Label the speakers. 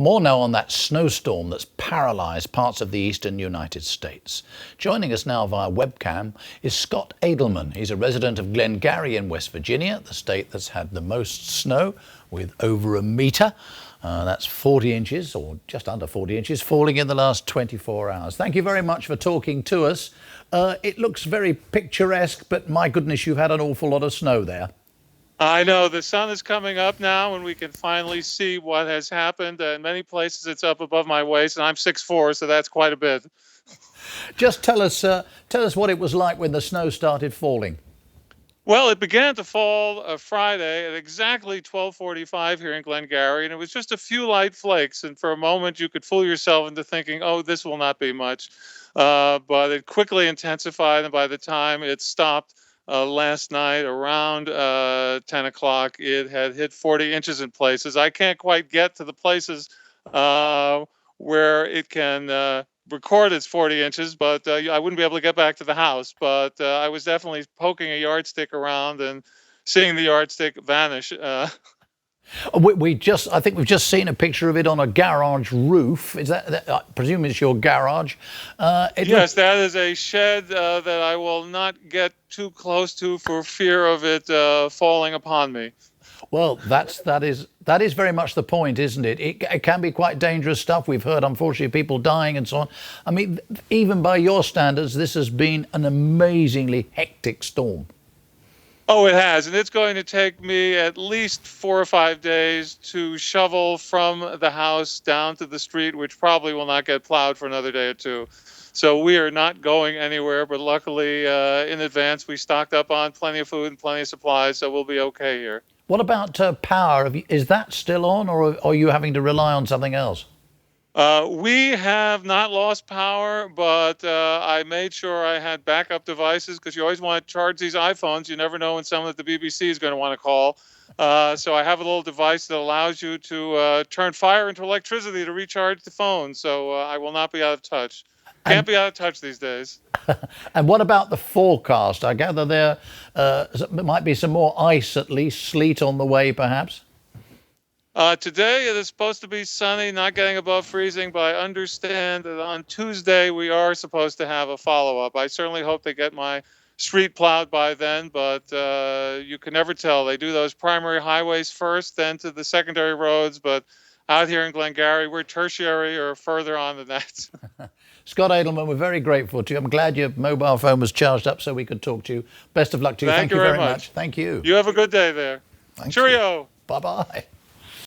Speaker 1: More now on that snowstorm that's paralysed parts of the eastern United States. Joining us now via webcam is Scott Edelman. He's a resident of Glengarry in West Virginia, the state that's had the most snow, with over a metre. That's 40 inches, or just under 40 inches, falling in the last 24 hours. Thank you very much for talking to us. It looks very picturesque, but my goodness, you've had an awful lot of snow there.
Speaker 2: I know the sun is coming up now and we can finally see what has happened. In many places it's up above my waist, and I'm 6'4", so that's quite a bit.
Speaker 1: Just tell us what it was like when the snow started falling.
Speaker 2: Well, it began to fall Friday at exactly 12:45 here in Glengarry, and it was just a few light flakes. And for a moment, you could fool yourself into thinking, "Oh, this will not be much," but it quickly intensified, and by the time it stopped last night around 10 o'clock, it had hit 40 inches in places. I can't quite get to the places where it can record its 40 inches, but I wouldn't be able to get back to the house. But I was definitely poking a yardstick around and seeing the yardstick vanish.
Speaker 1: I think we've just seen a picture of it on a garage roof. Is that I presume it's your garage?
Speaker 2: Yes, that is a shed that I will not get too close to for fear of it falling upon me.
Speaker 1: Well, that is very much the point, isn't it? It can be quite dangerous stuff. We've heard, unfortunately, people dying and so on. I mean, even by your standards, this has been an amazingly hectic storm.
Speaker 2: Oh, it has, and it's going to take me at least 4 or 5 days to shovel from the house down to the street, which probably will not get plowed for another day or two. So we are not going anywhere, but luckily in advance we stocked up on plenty of food and plenty of supplies, so we'll be okay here.
Speaker 1: What about power? Is that still on, or are you having to rely on something else?
Speaker 2: We have not lost power, but I made sure I had backup devices because you always want to charge these iPhones. You never know when someone at the BBC is going to want to call. So I have a little device that allows you to turn fire into electricity to recharge the phone. So I will not be out of touch. Can't be out of touch these days.
Speaker 1: And what about the forecast? I gather there might be some more ice, at least sleet on the way, perhaps.
Speaker 2: Today it is supposed to be sunny, not getting above freezing, but I understand that on Tuesday we are supposed to have a follow-up. I certainly hope they get my street plowed by then, but you can never tell. They do those primary highways first, then to the secondary roads, but out here in Glengarry, we're tertiary or further on than that.
Speaker 1: Scott Edelman, we're very grateful to you. I'm glad your mobile phone was charged up so we could talk to you. Best of luck to you.
Speaker 2: Thank you very much.
Speaker 1: Thank you.
Speaker 2: You have a good day there.
Speaker 1: Thank
Speaker 2: Cheerio.
Speaker 1: Bye-bye.